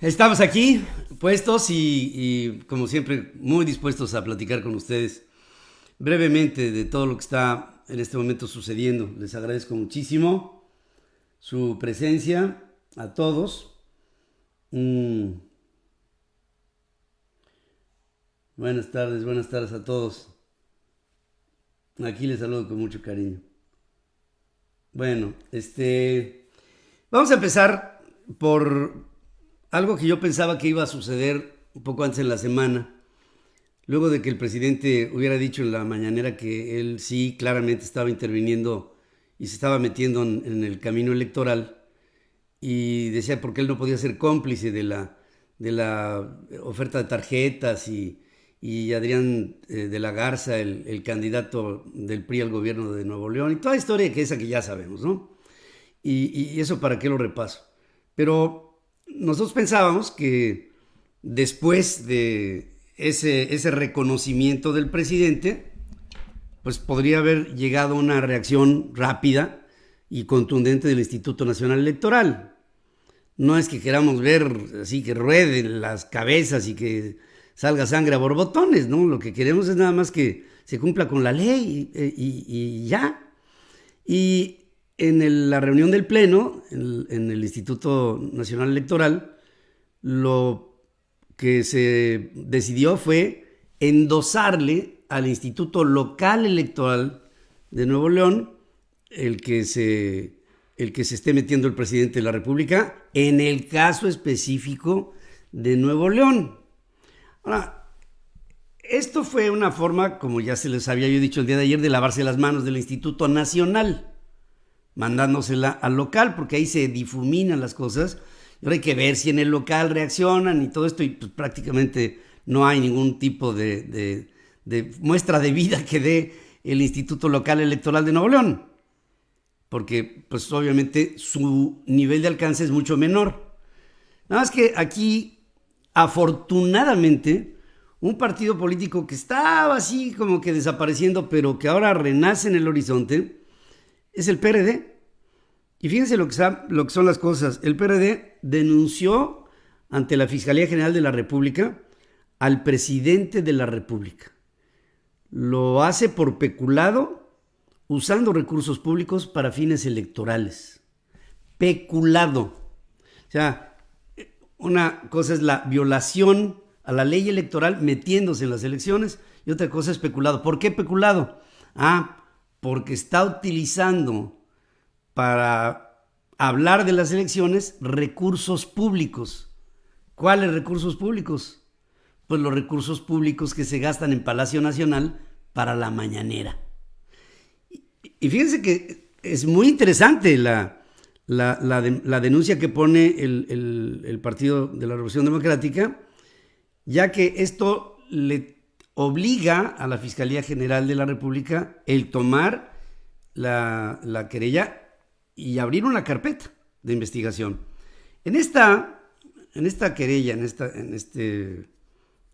Estamos aquí puestos y como siempre muy dispuestos a platicar con ustedes brevemente de todo lo que está en este momento sucediendo. Les agradezco muchísimo su presencia a todos. Buenas tardes a todos. Aquí les saludo con mucho cariño. Bueno, vamos a empezar por algo que yo pensaba que iba a suceder un poco antes en la semana, luego de que el presidente hubiera dicho en la mañanera que él sí claramente estaba interviniendo y se estaba metiendo en el camino electoral, y decía porque él no podía ser cómplice de la oferta de tarjetas y Adrián de la Garza, el candidato del PRI al gobierno de Nuevo León, y toda la historia que ya sabemos, ¿no? Y eso para qué lo repaso. Pero nosotros pensábamos que después de ese reconocimiento del presidente, pues podría haber llegado una reacción rápida y contundente del Instituto Nacional Electoral. No es que queramos ver así que rueden las cabezas y que salga sangre a borbotones, ¿no? Lo que queremos es nada más que se cumpla con la ley y ya. Y en la reunión del Pleno, en el Instituto Nacional Electoral, lo que se decidió fue endosarle al Instituto Local Electoral de Nuevo León el que se esté metiendo el presidente de la República en el caso específico de Nuevo León. Ahora, esto fue una forma, como ya se les había yo dicho el día de ayer, de lavarse las manos del Instituto Nacional, mandándosela al local, porque ahí se difuminan las cosas. Y ahora hay que ver si en el local reaccionan y todo esto, y pues prácticamente no hay ningún tipo de muestra de vida que dé el Instituto Local Electoral de Nuevo León, porque pues obviamente su nivel de alcance es mucho menor. Nada más que aquí, afortunadamente, un partido político que estaba así como que desapareciendo, pero que ahora renace en el horizonte, es el PRD. Y fíjense lo que son las cosas. El PRD denunció ante la Fiscalía General de la República al presidente de la República. Lo hace por peculado, usando recursos públicos para fines electorales. Peculado. O sea, una cosa es la violación a la ley electoral metiéndose en las elecciones, y otra cosa es peculado. ¿Por qué peculado? Porque está utilizando para hablar de las elecciones recursos públicos. ¿Cuáles recursos públicos? Pues los recursos públicos que se gastan en Palacio Nacional para la mañanera. Y fíjense que es muy interesante la denuncia que pone el Partido de la Revolución Democrática, ya que esto le obliga a la Fiscalía General de la República el tomar la querella y abrir una carpeta de investigación. En esta querella, en este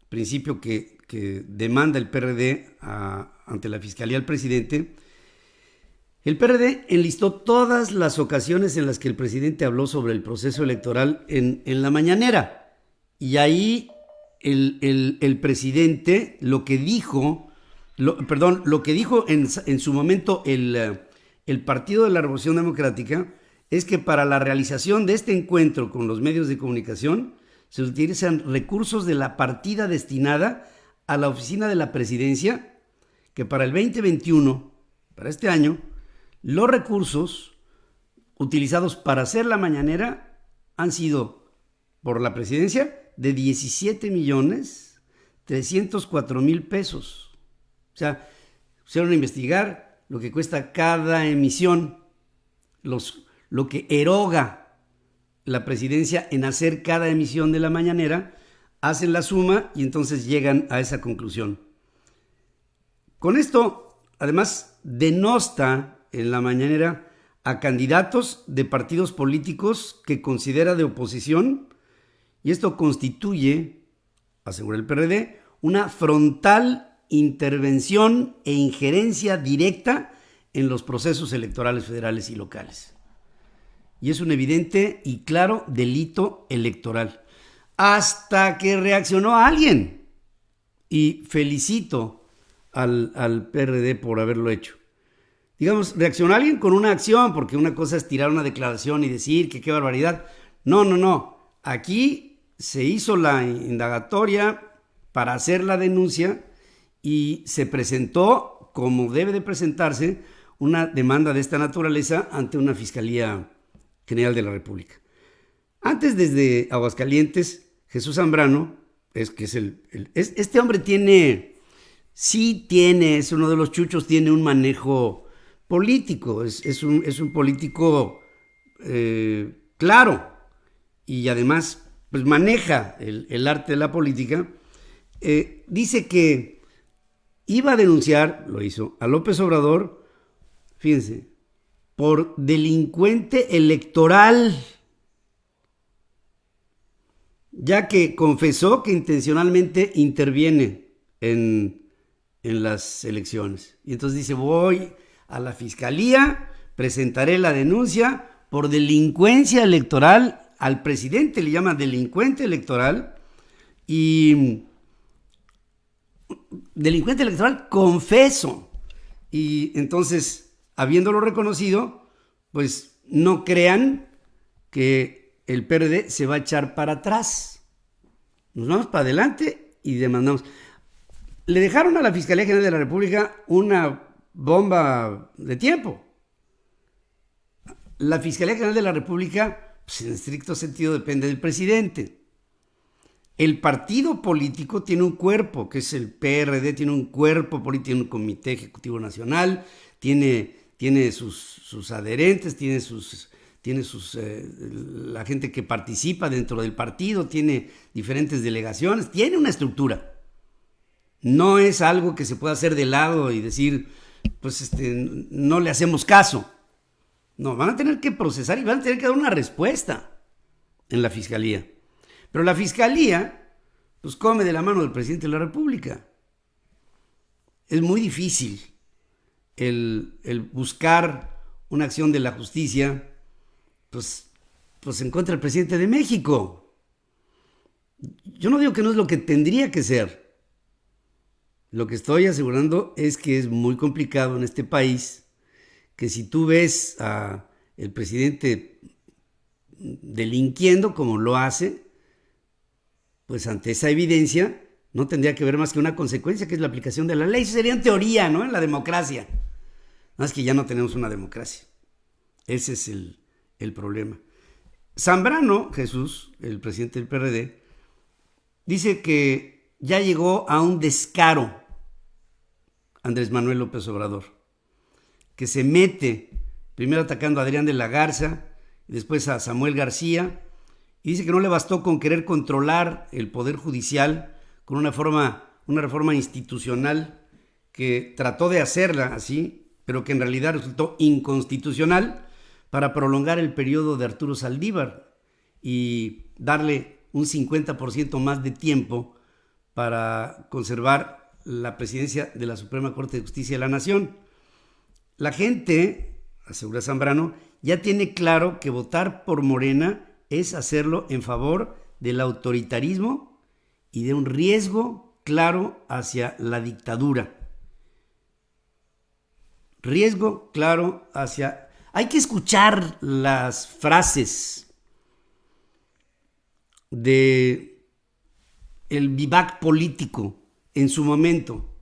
principio que demanda el PRD ante la Fiscalía al presidente, el PRD enlistó todas las ocasiones en las que el presidente habló sobre el proceso electoral en la mañanera. Y ahí el presidente lo que dijo en su momento el Partido de la Revolución Democrática es que para la realización de este encuentro con los medios de comunicación se utilizan recursos de la partida destinada a la oficina de la presidencia, que para el 2021, para este año, los recursos utilizados para hacer la mañanera han sido por la presidencia de 17,304,000 pesos. O sea, pusieron a investigar lo que cuesta cada emisión, lo que eroga la presidencia en hacer cada emisión de la mañanera, hacen la suma y entonces llegan a esa conclusión. Con esto, además, denosta en la mañanera a candidatos de partidos políticos que considera de oposición, y esto constituye, asegura el PRD, una frontal intervención e injerencia directa en los procesos electorales federales y locales. y es un evidente y claro delito electoral. Hasta que reaccionó alguien, y felicito al PRD por haberlo hecho. Digamos, reaccionó alguien con una acción, porque una cosa es tirar una declaración y decir que qué barbaridad. No. Aquí se hizo la indagatoria para hacer la denuncia y se presentó, como debe de presentarse, una demanda de esta naturaleza ante una Fiscalía General de la República. Antes, desde Aguascalientes, Jesús Zambrano, este hombre es uno de los chuchos, tiene un manejo político, es un político claro, y además pues maneja el arte de la política. Dice que iba a denunciar, lo hizo, a López Obrador, fíjense, por delincuente electoral, ya que confesó que intencionalmente interviene en las elecciones. Y entonces dice, voy a la fiscalía, presentaré la denuncia por delincuencia electoral. Al presidente le llaman delincuente electoral, y delincuente electoral confeso. Y entonces, habiéndolo reconocido, pues no crean que el PRD se va a echar para atrás. Nos vamos para adelante y demandamos. Le dejaron a la Fiscalía General de la República una bomba de tiempo. La Fiscalía General de la República, pues en estricto sentido, depende del presidente. El partido político tiene un cuerpo, que es el PRD, tiene un cuerpo político, tiene un comité ejecutivo nacional, tiene sus adherentes, tiene la gente que participa dentro del partido, tiene diferentes delegaciones, tiene una estructura. No es algo que se pueda hacer de lado y decir, pues no le hacemos caso. No, van a tener que procesar y van a tener que dar una respuesta en la fiscalía. Pero la fiscalía, pues come de la mano del presidente de la República. Es muy difícil el buscar una acción de la justicia, pues en contra del presidente de México. Yo no digo que no es lo que tendría que ser. Lo que estoy asegurando es que es muy complicado en este país, que si tú ves a el presidente delinquiendo como lo hace, pues ante esa evidencia no tendría que haber más que una consecuencia, que es la aplicación de la ley. Eso sería en teoría, ¿no? En la democracia. No, es que ya no tenemos una democracia. Ese es el problema. Zambrano, Jesús, el presidente del PRD, dice que ya llegó a un descaro Andrés Manuel López Obrador, que se mete primero atacando a Adrián de la Garza y después a Samuel García, y dice que no le bastó con querer controlar el Poder Judicial con una reforma institucional que trató de hacerla así, pero que en realidad resultó inconstitucional, para prolongar el periodo de Arturo Saldívar y darle un 50% más de tiempo para conservar la presidencia de la Suprema Corte de Justicia de la Nación. La gente, asegura Zambrano, ya tiene claro que votar por Morena es hacerlo en favor del autoritarismo y de un riesgo claro hacia la dictadura. Riesgo claro hacia... Hay que escuchar las frases de el vivac político en su momento.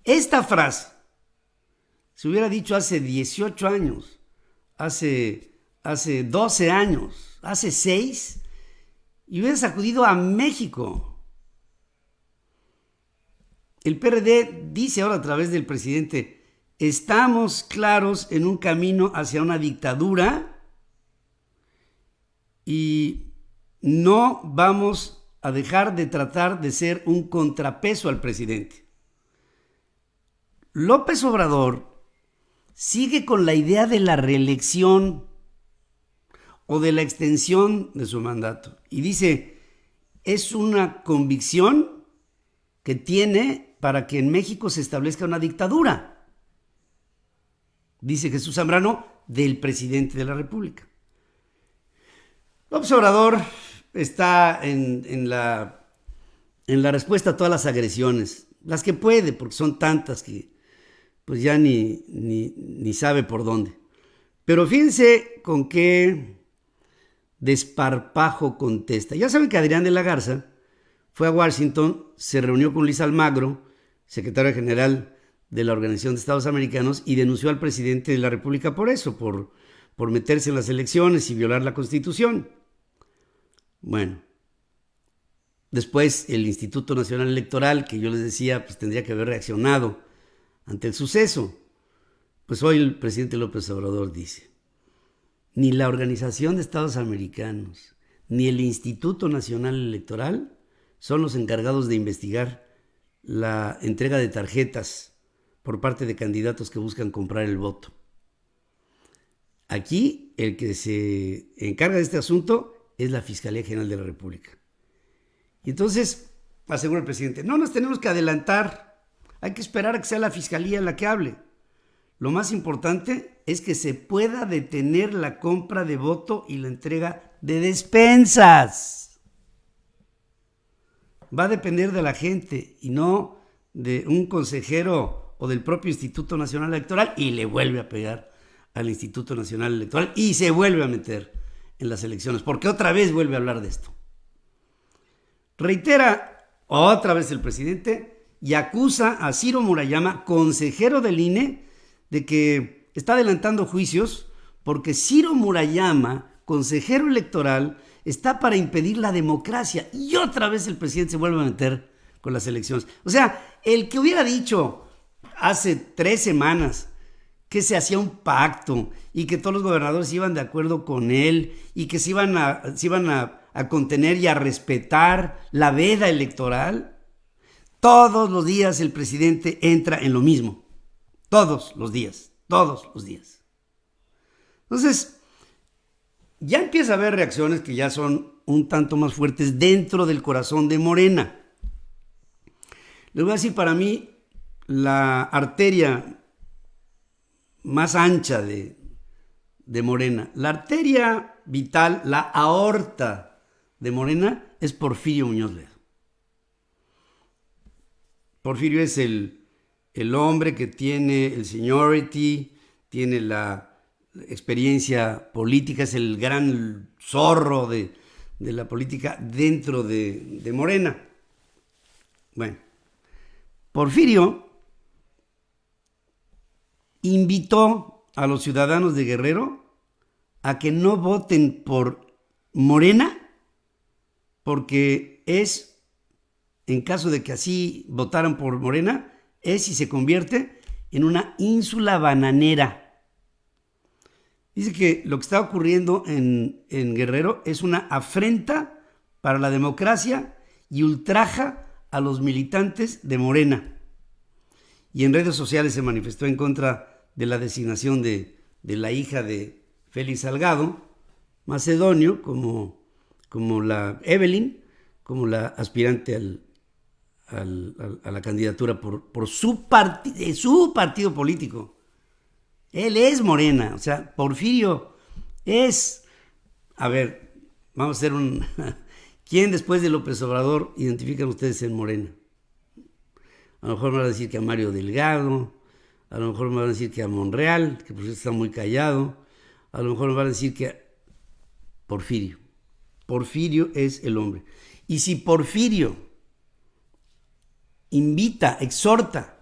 Esta frase se hubiera dicho hace 18 años, hace 12 años, hace 6, y hubiera sacudido a México. El PRD dice ahora a través del presidente: estamos claros en un camino hacia una dictadura y no vamos a dejar de tratar de ser un contrapeso al presidente. López Obrador sigue con la idea de la reelección o de la extensión de su mandato y dice, es una convicción que tiene para que en México se establezca una dictadura, dice Jesús Zambrano, del presidente de la República. López Obrador está en la respuesta a todas las agresiones, las que puede, porque son tantas que pues ya ni sabe por dónde. Pero fíjense con qué desparpajo contesta. Ya saben que Adrián de la Garza fue a Washington, se reunió con Luis Almagro, secretario general de la Organización de Estados Americanos, y denunció al presidente de la República por eso, por meterse en las elecciones y violar la Constitución. Bueno, después el Instituto Nacional Electoral, que yo les decía, pues tendría que haber reaccionado ante el suceso. Pues hoy el presidente López Obrador dice: ni la Organización de Estados Americanos ni el Instituto Nacional Electoral son los encargados de investigar la entrega de tarjetas por parte de candidatos que buscan comprar el voto. Aquí el que se encarga de este asunto es la Fiscalía General de la República. Y entonces asegura el presidente: no nos tenemos que adelantar, hay que esperar a que sea la Fiscalía la que hable. Lo más importante es que se pueda detener la compra de voto y la entrega de despensas. Va a depender de la gente y no de un consejero o del propio Instituto Nacional Electoral, y le vuelve a pegar al Instituto Nacional Electoral y se vuelve a meter en las elecciones, porque otra vez vuelve a hablar de esto. Reitera otra vez el presidente y acusa a Ciro Murayama, consejero del INE, de que está adelantando juicios porque Ciro Murayama, consejero electoral, está para impedir la democracia. Y otra vez el presidente se vuelve a meter con las elecciones. O sea, el que hubiera dicho hace 3 semanas que se hacía un pacto y que todos los gobernadores iban de acuerdo con él y que se iban a contener y a respetar la veda electoral, todos los días el presidente entra en lo mismo. Todos los días. Entonces, ya empieza a haber reacciones que ya son un tanto más fuertes dentro del corazón de Morena. Les voy a decir, para mí, la arteria más ancha de Morena, la arteria vital, la aorta de Morena, es Porfirio Muñoz Ledo. Porfirio es el hombre que tiene el seniority, tiene la experiencia política, es el gran zorro de la política dentro de Morena. Bueno, Porfirio invitó a los ciudadanos de Guerrero a que no voten por Morena, porque es, en caso de que así votaran por Morena, es y se convierte en una ínsula bananera. Dice que lo que está ocurriendo en Guerrero es una afrenta para la democracia y ultraja a los militantes de Morena. Y en redes sociales se manifestó en contra de la designación de la hija de Félix Salgado Macedonio como la Evelyn, como la aspirante a la candidatura por su partido político. Él es Morena, o sea, Porfirio es... A ver, vamos a hacer un... ¿Quién después de López Obrador identifican ustedes en Morena? A lo mejor me van a decir que a Mario Delgado, a lo mejor me van a decir que a Monreal, que por cierto está muy callado, a lo mejor me van a decir que a Porfirio. Porfirio es el hombre. Y si Porfirio invita, exhorta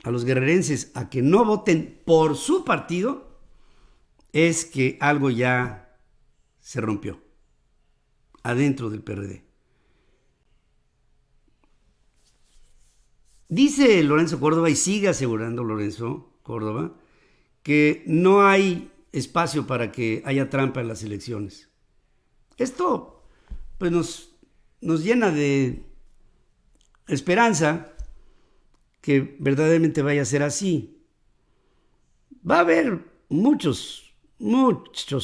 a los guerrerenses a que no voten por su partido, es que algo ya se rompió adentro del PRD. Dice Lorenzo Córdoba, y sigue asegurando Lorenzo Córdoba, que no hay espacio para que haya trampa en las elecciones. Esto pues nos llena de esperanza que verdaderamente vaya a ser así. Va a haber muchos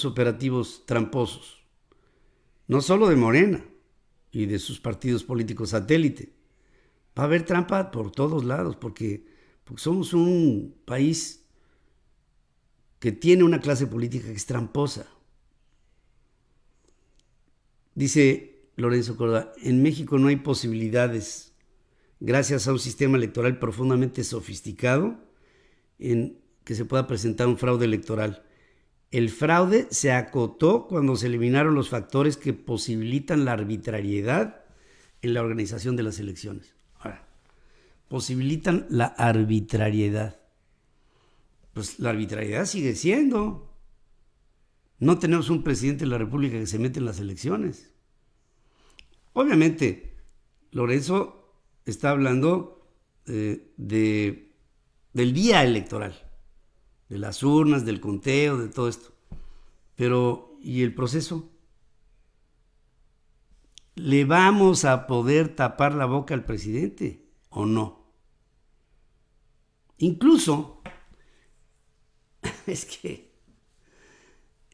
operativos tramposos, no solo de Morena y de sus partidos políticos satélite. Va a haber trampa por todos lados, porque somos un país que tiene una clase política que es tramposa. Dice Lorenzo Córdoba, en México no hay posibilidades, gracias a un sistema electoral profundamente sofisticado, en que se pueda presentar un fraude electoral. El fraude se acotó cuando se eliminaron los factores que posibilitan la arbitrariedad en la organización de las elecciones. Ahora, posibilitan la arbitrariedad. Pues la arbitrariedad sigue siendo. No tenemos un presidente de la República que se mete en las elecciones. Obviamente, Lorenzo está hablando del día electoral, de las urnas, del conteo, de todo esto. Pero, ¿y el proceso? ¿Le vamos a poder tapar la boca al presidente o no? Incluso, es que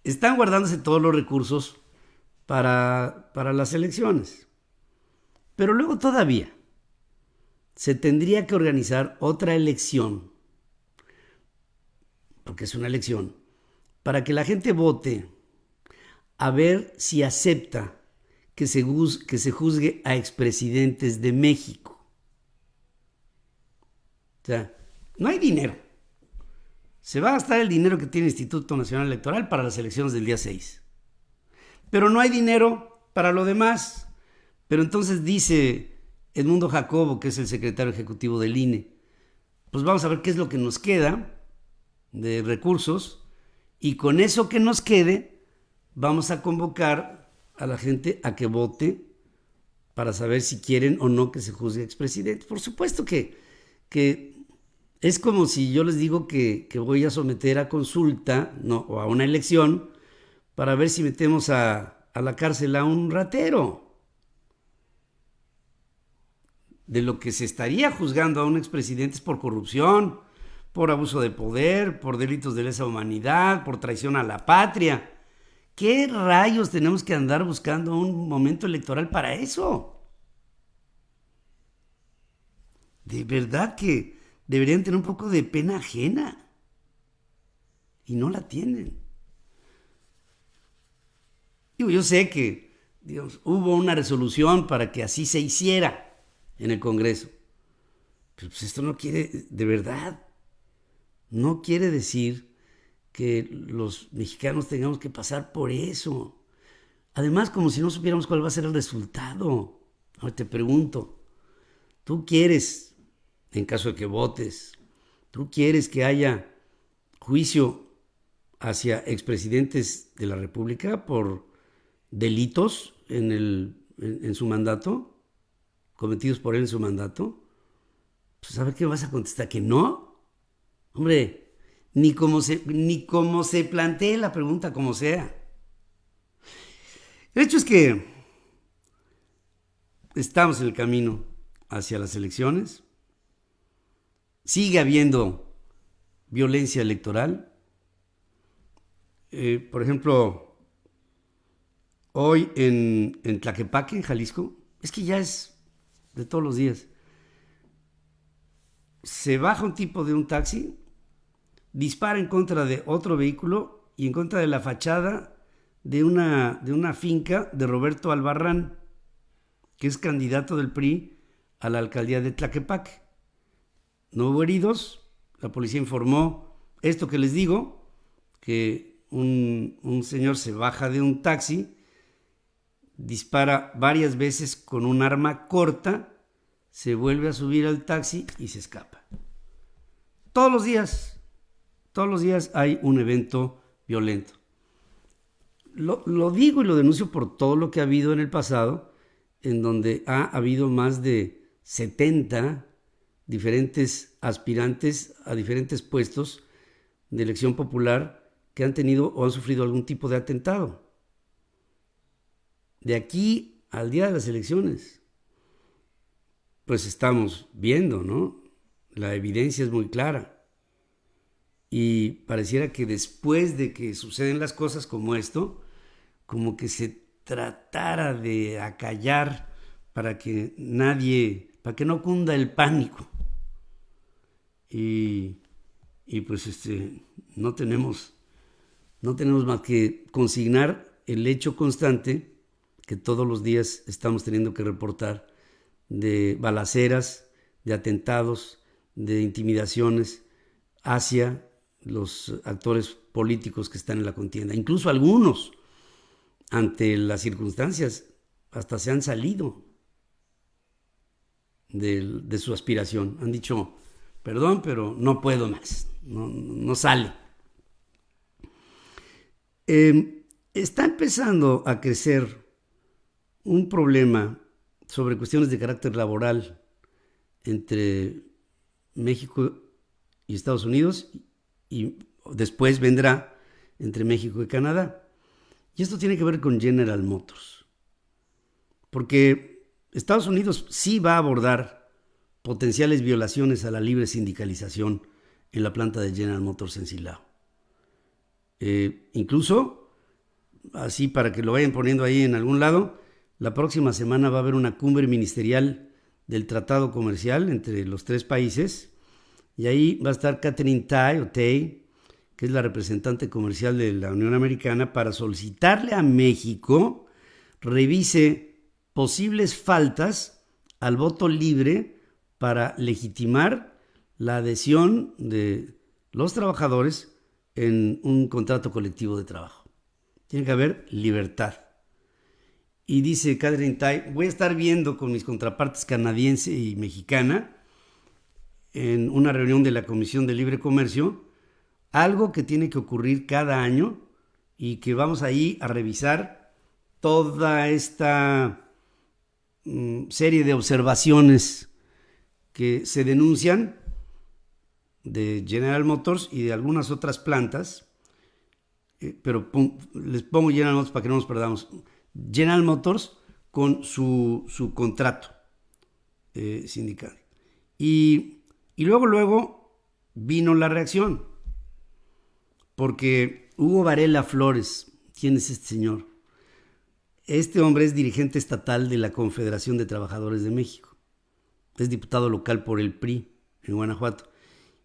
están guardándose todos los recursos para las elecciones. Pero luego todavía se tendría que organizar otra elección, porque es una elección, para que la gente vote a ver si acepta que se juzgue a expresidentes de México. O sea, no hay dinero. Se va a gastar el dinero que tiene el Instituto Nacional Electoral para las elecciones del día 6. Pero no hay dinero para lo demás. Pero entonces dice Edmundo Jacobo, que es el secretario ejecutivo del INE, pues vamos a ver qué es lo que nos queda de recursos y con eso que nos quede vamos a convocar a la gente a que vote para saber si quieren o no que se juzgue expresidente. Por supuesto que es como si yo les digo que voy a someter a consulta o a una elección para ver si metemos a la cárcel a un ratero. De lo que se estaría juzgando a un expresidente es por corrupción, por abuso de poder, por delitos de lesa humanidad, por traición a la patria. ¿Qué rayos tenemos que andar buscando un momento electoral para eso? De verdad que deberían tener un poco de pena ajena. Y no la tienen. Yo sé que hubo una resolución para que así se hiciera en el Congreso. Pero pues esto no quiere, de verdad, no quiere decir que los mexicanos tengamos que pasar por eso. Además, como si no supiéramos cuál va a ser el resultado. Ahora te pregunto, ¿tú quieres, en caso de que votes, tú quieres que haya juicio hacia expresidentes de la República por delitos en su mandato? Cometidos por él en su mandato, pues a ver qué vas a contestar, que no. Hombre, ni como se plantee la pregunta, como sea. El hecho es que estamos en el camino hacia las elecciones. Sigue habiendo violencia electoral. Por ejemplo, hoy en Tlaquepaque, en Jalisco, es que ya es de todos los días. Se baja un tipo de un taxi, dispara en contra de otro vehículo y en contra de la fachada de una finca de Roberto Albarrán, que es candidato del PRI a la alcaldía de Tlaquepaque. No hubo heridos, la policía informó esto que les digo, que un señor se baja de un taxi, dispara varias veces con un arma corta, se vuelve a subir al taxi y se escapa. Todos los días hay un evento violento. Lo digo y lo denuncio por todo lo que ha habido en el pasado, en donde ha habido más de 70 diferentes aspirantes a diferentes puestos de elección popular que han tenido o han sufrido algún tipo de atentado. De aquí al día de las elecciones, pues estamos viendo, ¿no? La evidencia es muy clara. Y pareciera que después de que suceden las cosas como esto, como que se tratara de acallar para que no cunda el pánico. Y pues no tenemos más que consignar el hecho constante que todos los días estamos teniendo que reportar de balaceras, de atentados, de intimidaciones hacia los actores políticos que están en la contienda. Incluso algunos, ante las circunstancias, hasta se han salido de su aspiración. Han dicho, perdón, pero no puedo más, no sale. Está empezando a crecer un problema sobre cuestiones de carácter laboral entre México y Estados Unidos, y después vendrá entre México y Canadá. Y esto tiene que ver con General Motors, porque Estados Unidos sí va a abordar potenciales violaciones a la libre sindicalización en la planta de General Motors en Silao. Incluso, así para que lo vayan poniendo ahí en algún lado, la próxima semana va a haber una cumbre ministerial del tratado comercial entre los tres países, y ahí va a estar Katherine Tai, que es la representante comercial de la Unión Americana, para solicitarle a México revise posibles faltas al voto libre para legitimar la adhesión de los trabajadores en un contrato colectivo de trabajo. Tiene que haber libertad. Y dice Katherine Tai, voy a estar viendo con mis contrapartes canadiense y mexicana en una reunión de la Comisión de Libre Comercio algo que tiene que ocurrir cada año y que vamos ahí a revisar toda esta serie de observaciones que se denuncian de General Motors y de algunas otras plantas, pero les pongo General Motors para que no nos perdamos. General Motors con su contrato sindical. Y luego vino la reacción, porque Hugo Varela Flores, ¿quién es este señor? Este hombre es dirigente estatal de la Confederación de Trabajadores de México. Es diputado local por el PRI en Guanajuato.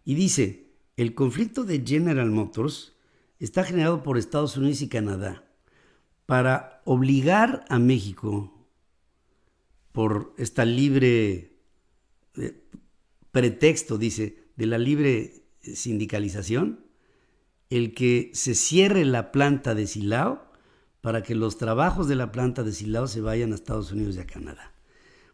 Y dice, el conflicto de General Motors está generado por Estados Unidos y Canadá para obligar a México, por esta libre pretexto, dice, de la libre sindicalización, el que se cierre la planta de Silao para que los trabajos de la planta de Silao se vayan a Estados Unidos y a Canadá.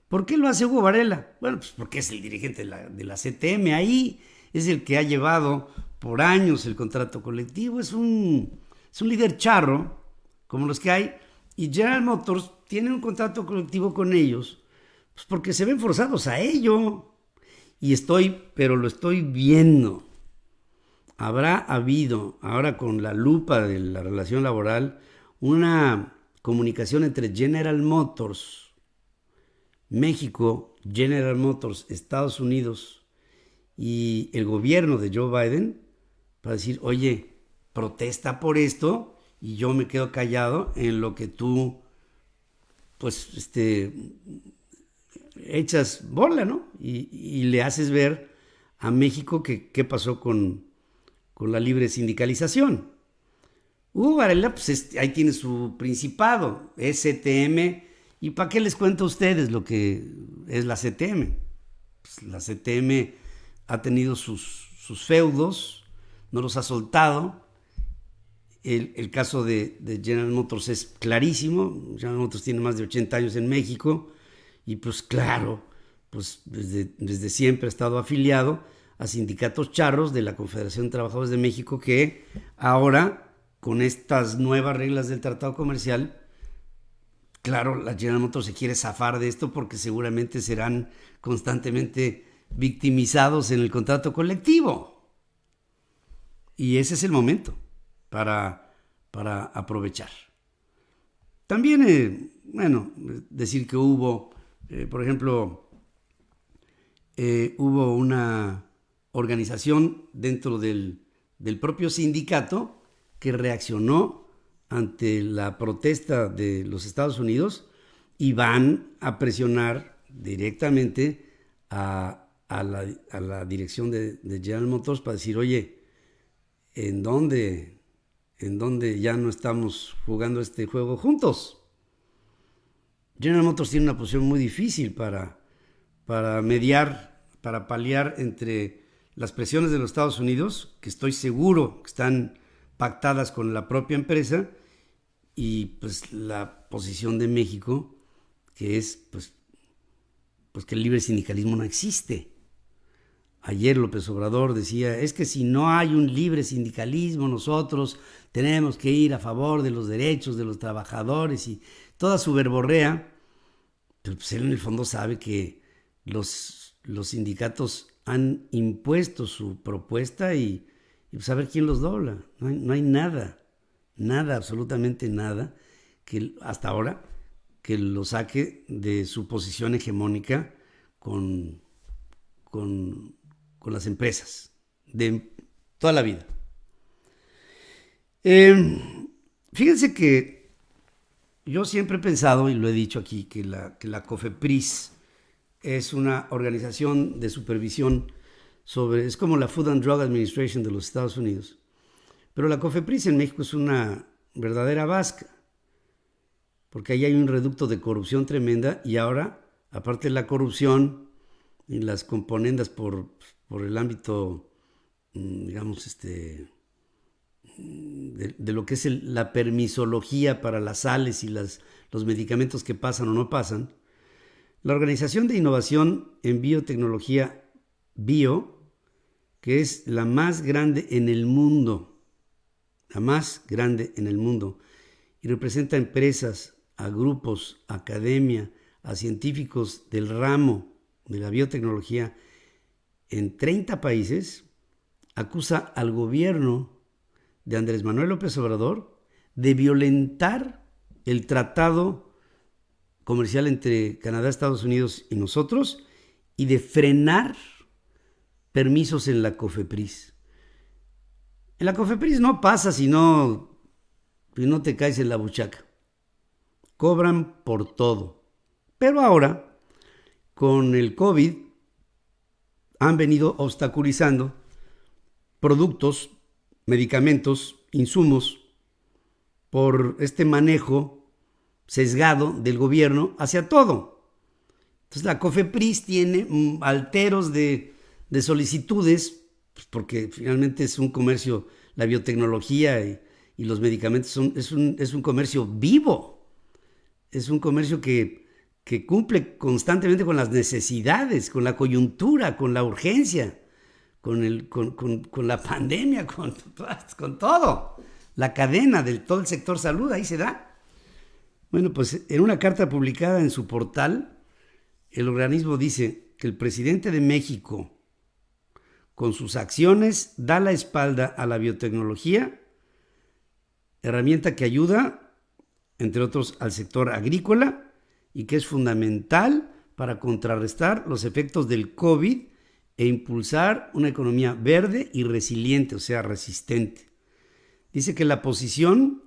¿Por qué lo hace Hugo Varela? Bueno, pues porque es el dirigente de la CTM ahí, es el que ha llevado por años el contrato colectivo, es un líder charro, como los que hay, y General Motors tiene un contrato colectivo con ellos, pues porque se ven forzados a ello. Y pero lo estoy viendo. Habrá habido, ahora con la lupa de la relación laboral, una comunicación entre General Motors, México, General Motors, Estados Unidos y el gobierno de Joe Biden para decir, oye, protesta por esto y yo me quedo callado en lo que tú, pues, echas bola, ¿no? Y le haces ver a México que qué pasó con la libre sindicalización. Hugo Varela, pues ahí tiene su principado, es CTM, y ¿para qué les cuento a ustedes lo que es la CTM? Pues la CTM ha tenido sus feudos, no los ha soltado. El caso de General Motors es clarísimo. General Motors tiene más de 80 años en México y pues claro, pues desde siempre ha estado afiliado a sindicatos charros de la Confederación de Trabajadores de México, que ahora, con estas nuevas reglas del tratado comercial, claro, la General Motors se quiere zafar de esto porque seguramente serán constantemente victimizados en el contrato colectivo. Y ese es el momento para aprovechar. También, decir que hubo, por ejemplo, hubo una organización dentro del propio sindicato que reaccionó ante la protesta de los Estados Unidos y van a presionar directamente a la dirección de General Motors para decir, oye, ¿en dónde ya no estamos jugando este juego juntos? General Motors tiene una posición muy difícil para mediar, para paliar entre las presiones de los Estados Unidos, que estoy seguro que están pactadas con la propia empresa, y pues la posición de México, que es pues que el libre sindicalismo no existe. Ayer López Obrador decía, es que si no hay un libre sindicalismo, nosotros tenemos que ir a favor de los derechos de los trabajadores, y toda su verborrea. Pero pues él en el fondo sabe que los sindicatos han impuesto su propuesta, y pues a ver quién los dobla. No hay nada, absolutamente nada, que hasta ahora que lo saque de su posición hegemónica con las empresas de toda la vida. Fíjense que yo siempre he pensado, y lo he dicho aquí, que la COFEPRIS es una organización de supervisión es como la Food and Drug Administration de los Estados Unidos. Pero la COFEPRIS en México es una verdadera vasca, porque ahí hay un reducto de corrupción tremenda, y ahora, aparte de la corrupción y las componendas por el ámbito, digamos, de lo que es la permisología para las sales y los medicamentos que pasan o no pasan, la Organización de Innovación en Biotecnología BIO, que es la más grande en el mundo, y representa a empresas, a grupos, a academia, a científicos del ramo de la biotecnología en 30 países, acusa al gobierno de Andrés Manuel López Obrador de violentar el tratado comercial entre Canadá, Estados Unidos y nosotros, y de frenar permisos en la COFEPRIS. En la COFEPRIS no pasa si no te caes en la buchaca. Cobran por todo. Pero ahora, con el COVID, han venido obstaculizando productos, medicamentos, insumos, por este manejo sesgado del gobierno hacia todo. Entonces la COFEPRIS tiene alteros de solicitudes, pues porque finalmente es un comercio, la biotecnología y los medicamentos es un comercio vivo, es un comercio que cumple constantemente con las necesidades, con la coyuntura, con la urgencia, con la pandemia, con todo, la cadena de todo el sector salud, ahí se da. Bueno, pues en una carta publicada en su portal, el organismo dice que el presidente de México, con sus acciones, da la espalda a la biotecnología, herramienta que ayuda, entre otros, al sector agrícola, y que es fundamental para contrarrestar los efectos del COVID e impulsar una economía verde y resiliente, o sea, resistente. Dice que la posición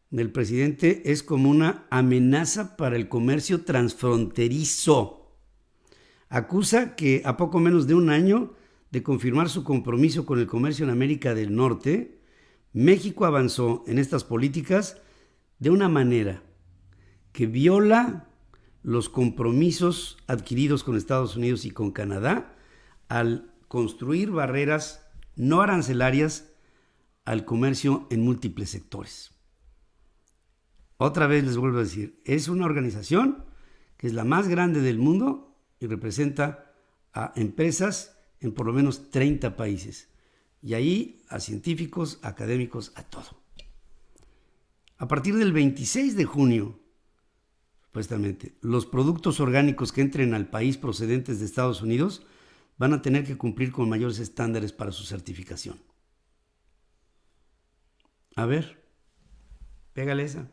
del presidente es como una amenaza para el comercio transfronterizo. Acusa que a poco menos de un año de confirmar su compromiso con el comercio en América del Norte, México avanzó en estas políticas de una manera que viola los compromisos adquiridos con Estados Unidos y con Canadá al construir barreras no arancelarias al comercio en múltiples sectores. Otra vez les vuelvo a decir, es una organización que es la más grande del mundo y representa a empresas en por lo menos 30 países. Y ahí a científicos, académicos, a todo. A partir del 26 de junio, supuestamente, los productos orgánicos que entren al país procedentes de Estados Unidos van a tener que cumplir con mayores estándares para su certificación. A ver, pégale esa.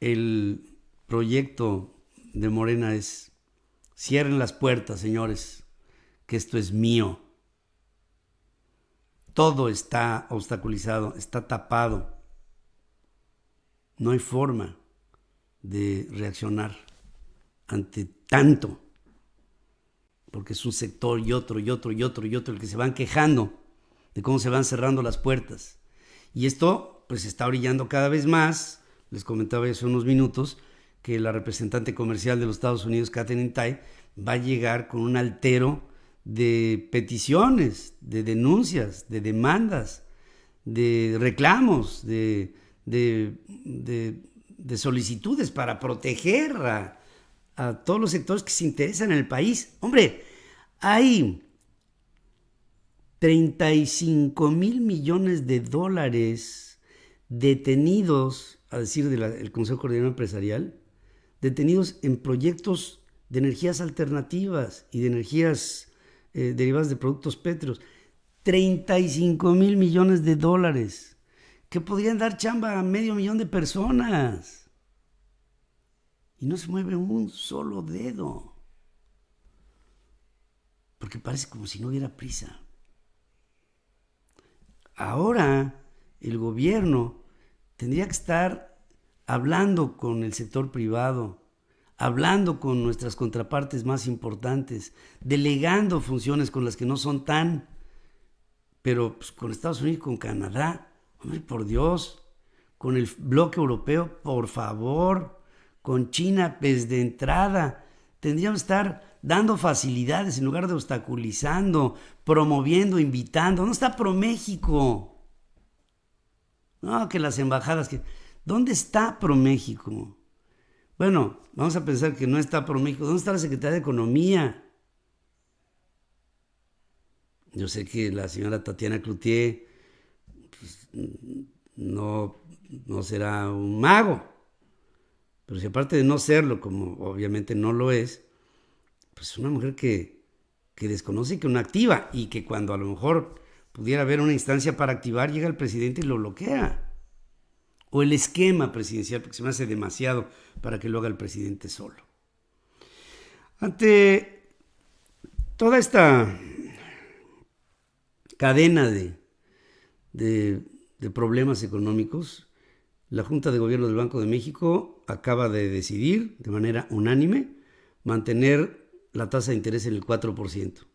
El proyecto de Morena es: cierren las puertas, señores, que esto es mío. Todo está obstaculizado, está tapado. No hay forma de reaccionar ante tanto, porque es un sector y otro el que se van quejando de cómo se van cerrando las puertas. Y esto pues está orillando cada vez más, les comentaba hace unos minutos, que la representante comercial de los Estados Unidos, Katherine Tai, va a llegar con un altero de peticiones, de denuncias, de demandas, de reclamos, de solicitudes para proteger a todos los sectores que se interesan en el país. Hombre, hay 35 mil millones de dólares detenidos, a decir del Consejo Coordinador Empresarial, detenidos en proyectos de energías alternativas y de energías derivadas de productos pétreos. 35 mil millones de dólares que podrían dar chamba a 500,000 de personas. Y no se mueve un solo dedo. Porque parece como si no hubiera prisa. Ahora el gobierno tendría que estar hablando con el sector privado, hablando con nuestras contrapartes más importantes, delegando funciones con las que no son tan, pero pues, con Estados Unidos, con Canadá, hombre, por Dios, con el bloque europeo, por favor, con China, pues de entrada, tendríamos que estar dando facilidades en lugar de obstaculizando, promoviendo, invitando. ¿Dónde está ProMéxico? No, que las embajadas, ¿dónde está ProMéxico? Bueno, vamos a pensar que no está ProMéxico. ¿Dónde está la Secretaría de Economía? Yo sé que la señora Tatiana Cloutier pues, no será un mago, pero si aparte de no serlo, como obviamente no lo es, pues es una mujer que desconoce y que no activa, y que cuando a lo mejor pudiera haber una instancia para activar, llega el presidente y lo bloquea. O el esquema presidencial, porque se me hace demasiado para que lo haga el presidente solo. Ante toda esta cadena de problemas económicos, la Junta de Gobierno del Banco de México acaba de decidir de manera unánime mantener la tasa de interés en el 4%.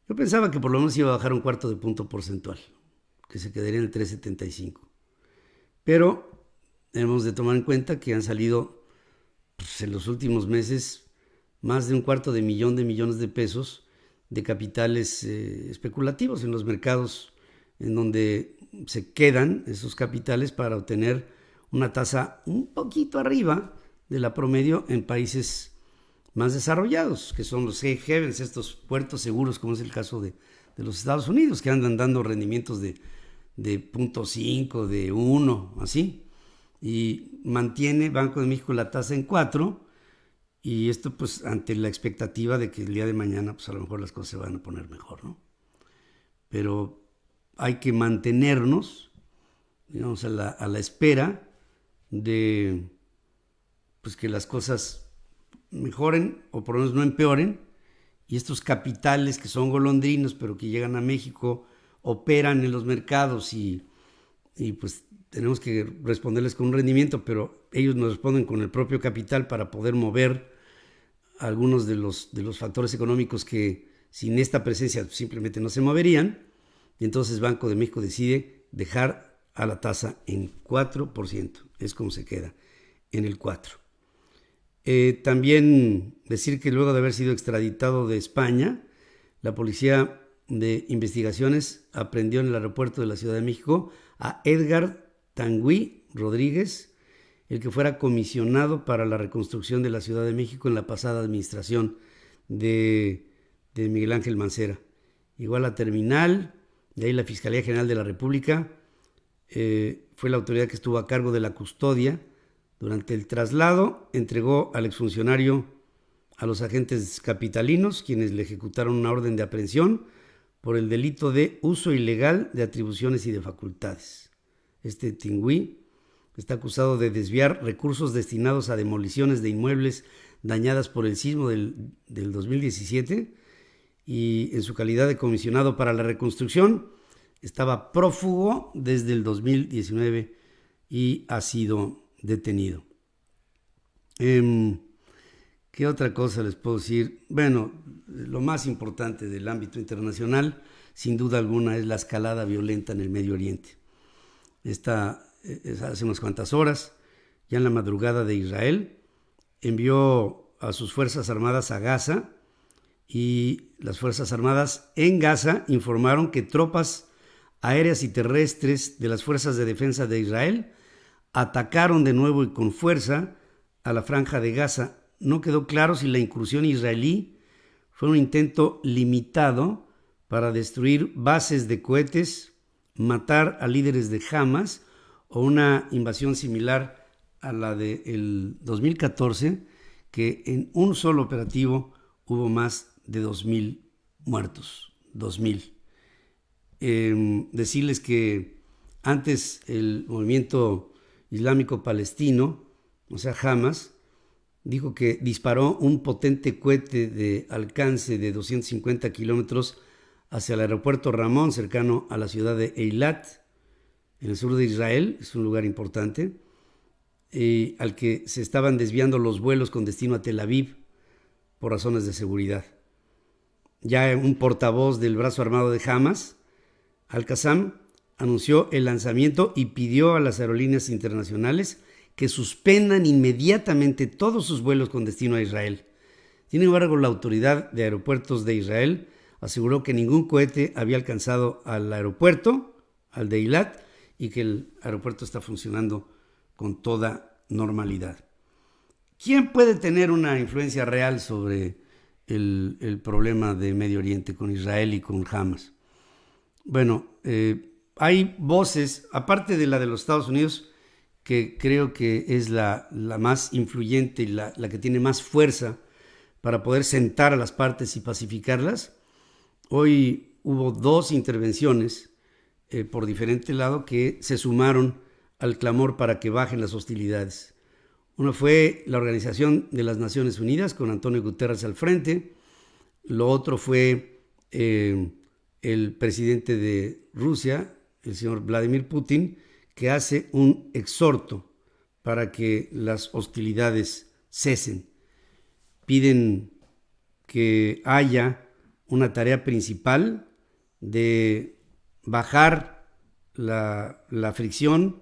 Yo pensaba que por lo menos iba a bajar un cuarto de punto porcentual, que se quedaría en el 3.75. Pero debemos de tomar en cuenta que han salido pues, en los últimos meses más de 250 millones de pesos de capitales especulativos en los mercados, en donde se quedan esos capitales para obtener una tasa un poquito arriba de la promedio en países más desarrollados, que son los safe havens, estos puertos seguros, como es el caso de los Estados Unidos, que andan dando rendimientos de 0.5, de 1, así. Y mantiene Banco de México la tasa en 4, y esto pues ante la expectativa de que el día de mañana pues a lo mejor las cosas se van a poner mejor, ¿no? Pero hay que mantenernos, digamos, a la espera de pues que las cosas mejoren o por lo menos no empeoren, y estos capitales que son golondrinos pero que llegan a México operan en los mercados y pues tenemos que responderles con un rendimiento, pero ellos nos responden con el propio capital para poder mover algunos de los factores económicos que sin esta presencia simplemente no se moverían, y entonces Banco de México decide dejar a la tasa en 4%, es como se queda, en el 4%. También decir que luego de haber sido extraditado de España, la Policía de Investigaciones aprendió en el aeropuerto de la Ciudad de México a Edgar Tanguy Rodríguez, el que fuera comisionado para la reconstrucción de la Ciudad de México en la pasada administración de Miguel Ángel Mancera. Igual la terminal, de ahí la Fiscalía General de la República fue la autoridad que estuvo a cargo de la custodia. Durante el traslado entregó al exfuncionario a los agentes capitalinos, quienes le ejecutaron una orden de aprehensión por el delito de uso ilegal de atribuciones y de facultades. Este Tingüí está acusado de desviar recursos destinados a demoliciones de inmuebles dañadas por el sismo del 2017, y en su calidad de comisionado para la reconstrucción estaba prófugo desde el 2019 y ha sido detenido. ¿Qué otra cosa les puedo decir? Bueno, lo más importante del ámbito internacional, sin duda alguna, es la escalada violenta en el Medio Oriente. Esta es hace unas cuantas horas. ya en la madrugada de Israel, envió a sus Fuerzas Armadas a Gaza, y las Fuerzas Armadas en Gaza informaron que tropas aéreas y terrestres de las Fuerzas de Defensa de Israel atacaron de nuevo y con fuerza a la Franja de Gaza. No quedó claro si la incursión israelí fue un intento limitado para destruir bases de cohetes, matar a líderes de Hamas, o una invasión similar a la del 2014, que en un solo operativo hubo más de 2,000 muertos. 2,000. Decirles que antes el movimiento islámico palestino, o sea Hamas, dijo que disparó un potente cohete de alcance de 250 kilómetros hacia el aeropuerto Ramón, cercano a la ciudad de Eilat, en el sur de Israel. Es un lugar importante, al que se estaban desviando los vuelos con destino a Tel Aviv por razones de seguridad. Ya un portavoz del brazo armado de Hamas, Al-Qassam, anunció el lanzamiento y pidió a las aerolíneas internacionales que suspendan inmediatamente todos sus vuelos con destino a Israel. Sin embargo, la autoridad de aeropuertos de Israel aseguró que ningún cohete había alcanzado al aeropuerto, al de Eilat, y que el aeropuerto está funcionando con toda normalidad. ¿Quién puede tener una influencia real sobre el problema de Medio Oriente con Israel y con Hamas? Bueno, hay voces, aparte de la de los Estados Unidos, que creo que es la más influyente y la que tiene más fuerza para poder sentar a las partes y pacificarlas. Hoy hubo 2 intervenciones por diferente lado que se sumaron al clamor para que bajen las hostilidades. Una fue la Organización de las Naciones Unidas, con Antonio Guterres al frente. Lo otro fue el presidente de Rusia, el señor Vladimir Putin, que hace un exhorto para que las hostilidades cesen. Piden que haya una tarea principal de bajar la fricción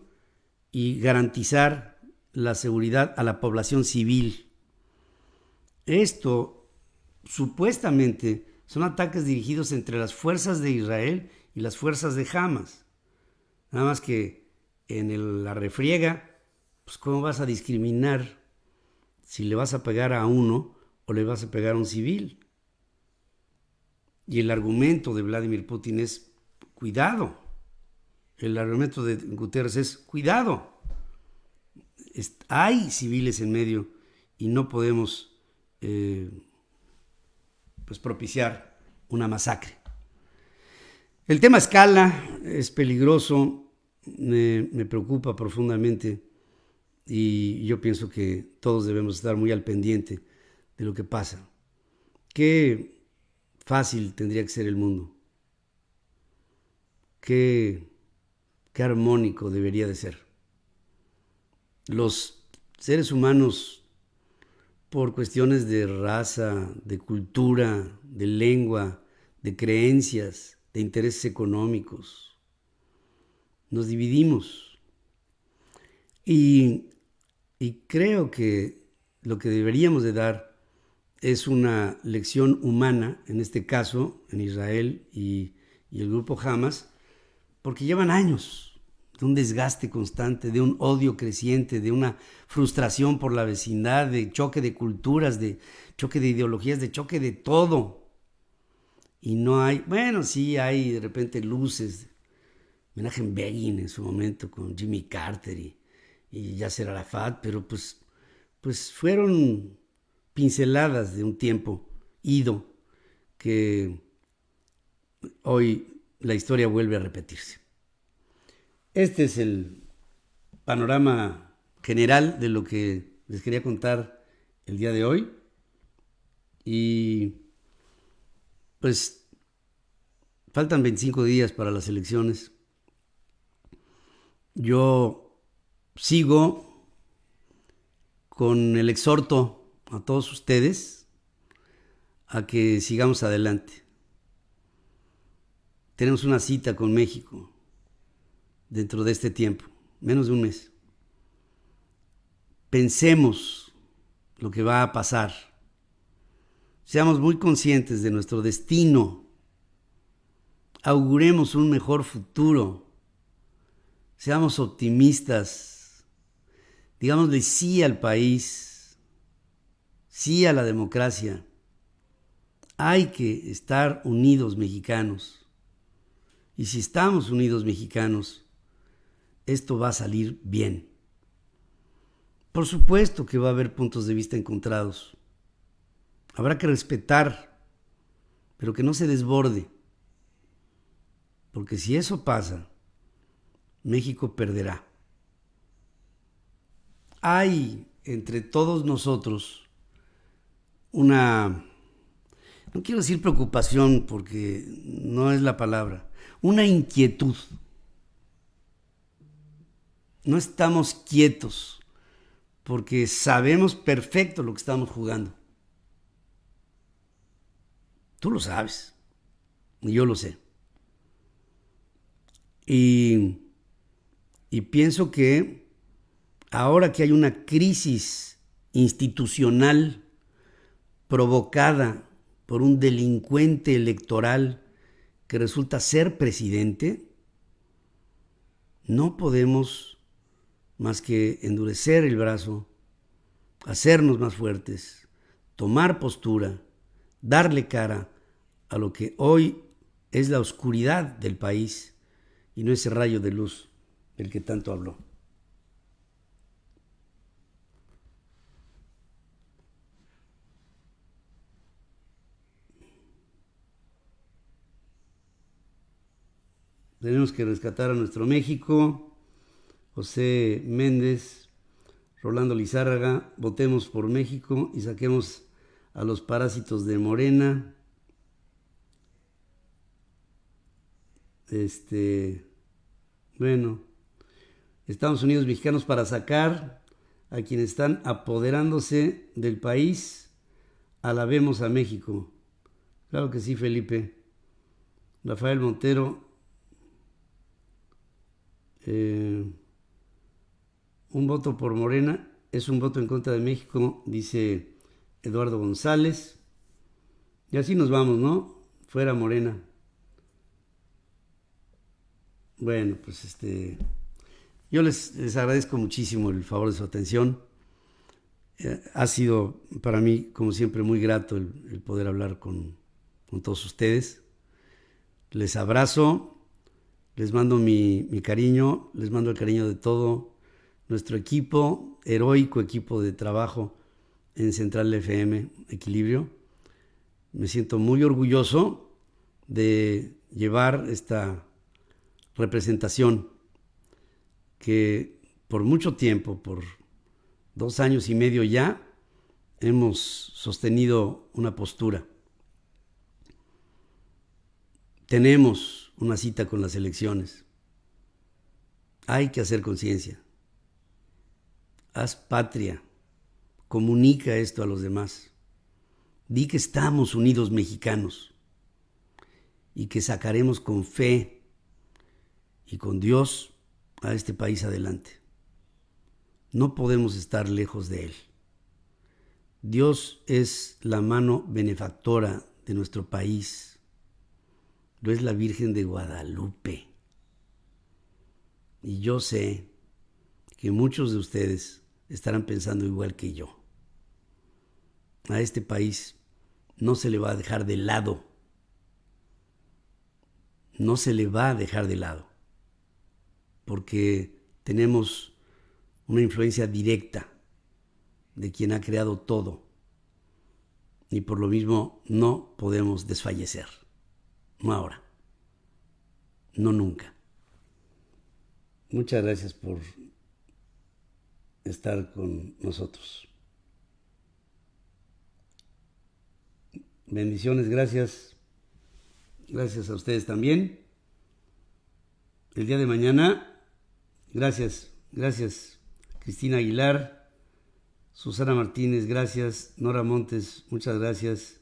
y garantizar la seguridad a la población civil. Esto supuestamente son ataques dirigidos entre las fuerzas de Israel y las fuerzas de Hamas. Nada más que en la refriega, pues ¿cómo vas a discriminar si le vas a pegar a uno o le vas a pegar a un civil? Y el argumento de Vladimir Putin es cuidado. El argumento de Guterres es cuidado. Hay civiles en medio y no podemos propiciar una masacre. El tema escala, es peligroso, me preocupa profundamente, y yo pienso que todos debemos estar muy al pendiente de lo que pasa. Qué fácil tendría que ser el mundo. Qué armónico debería de ser. Los seres humanos, por cuestiones de raza, de cultura, de lengua, de creencias, de intereses económicos, nos dividimos. Y creo que lo que deberíamos de dar es una lección humana, en este caso, en Israel y el grupo Hamas, porque llevan años de un desgaste constante, de un odio creciente, de una frustración por la vecindad, de choque de culturas, de choque de ideologías, de choque de todo. Y no hay, bueno, sí hay de repente luces. Menachem Begin en su momento con Jimmy Carter y Yasser Arafat, pero pues fueron pinceladas de un tiempo ido que hoy la historia vuelve a repetirse. Este es el panorama general de lo que les quería contar el día de hoy. Y pues faltan 25 días para las elecciones. Yo sigo con el exhorto a todos ustedes a que sigamos adelante. Tenemos una cita con México dentro de este tiempo, menos de un mes. pensemos lo que va a pasar. Seamos muy conscientes de nuestro destino. Auguremos un mejor futuro. Seamos optimistas. Digámosle sí al país, sí a la democracia. Hay que estar unidos, mexicanos. Y si estamos unidos, mexicanos, esto va a salir bien. Por supuesto que va a haber puntos de vista encontrados. Habrá que respetar, pero que no se desborde. Porque si eso pasa, México perderá. Hay entre todos nosotros una, no quiero decir preocupación porque no es la palabra, una inquietud. No estamos quietos porque sabemos perfecto lo que estamos jugando. Tú lo sabes y yo lo sé. Y pienso que ahora que hay una crisis institucional provocada por un delincuente electoral que resulta ser presidente, no podemos más que endurecer el brazo, hacernos más fuertes, tomar postura, darle cara a lo que hoy es la oscuridad del país y no ese rayo de luz del que tanto habló. Tenemos que rescatar a nuestro México. José Méndez, Rolando Lizárraga, votemos por México y saquemos a los parásitos de Morena. Bueno, Estados Unidos mexicanos para sacar a quienes están apoderándose del país. Alabemos a México. Claro que sí, Felipe. Rafael Montero. Un voto por Morena es un voto en contra de México, dice Eduardo González. Y así nos vamos, ¿no? Fuera Morena. Bueno, pues yo les agradezco muchísimo el favor de su atención. Ha sido para mí, como siempre, muy grato el poder hablar con todos ustedes. Les abrazo, les mando mi cariño, les mando el cariño de todo nuestro equipo, heroico equipo de trabajo en Central FM Equilibrio. Me siento muy orgulloso de llevar esta representación que por mucho tiempo, por 2 años y medio ya, hemos sostenido una postura. Tenemos una cita con las elecciones. Hay que hacer conciencia. Haz patria. Comunica esto a los demás. Di que estamos unidos mexicanos y que sacaremos con fe y con Dios a este país adelante. No podemos estar lejos de Él. Dios es la mano benefactora de nuestro país. Lo es la Virgen de Guadalupe. Y yo sé que muchos de ustedes estarán pensando igual que yo. A este país no se le va a dejar de lado. No se le va a dejar de lado. Porque tenemos una influencia directa de quien ha creado todo. Y por lo mismo no podemos desfallecer. No ahora. No nunca. Muchas gracias por estar con nosotros. Bendiciones, gracias. Gracias a ustedes también. El día de mañana, gracias Cristina Aguilar, Susana Martínez, gracias. Nora Montes, muchas gracias.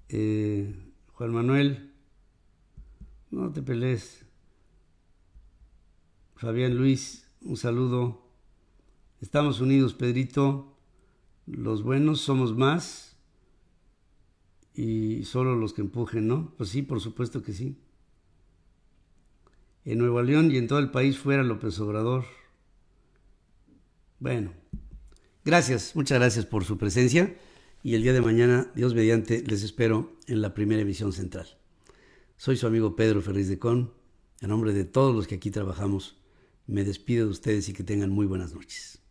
Juan Manuel, no te pelees. Fabián Luis, un saludo. Estamos unidos, Pedrito. Los buenos somos más. Y solo los que empujen, ¿no? Pues sí, por supuesto que sí. En Nuevo León y en todo el país fuera López Obrador. Bueno, gracias, muchas gracias por su presencia. Y el día de mañana, Dios mediante, les espero en la primera emisión central. Soy su amigo Pedro Ferriz de Con. A nombre de todos los que aquí trabajamos, me despido de ustedes y que tengan muy buenas noches.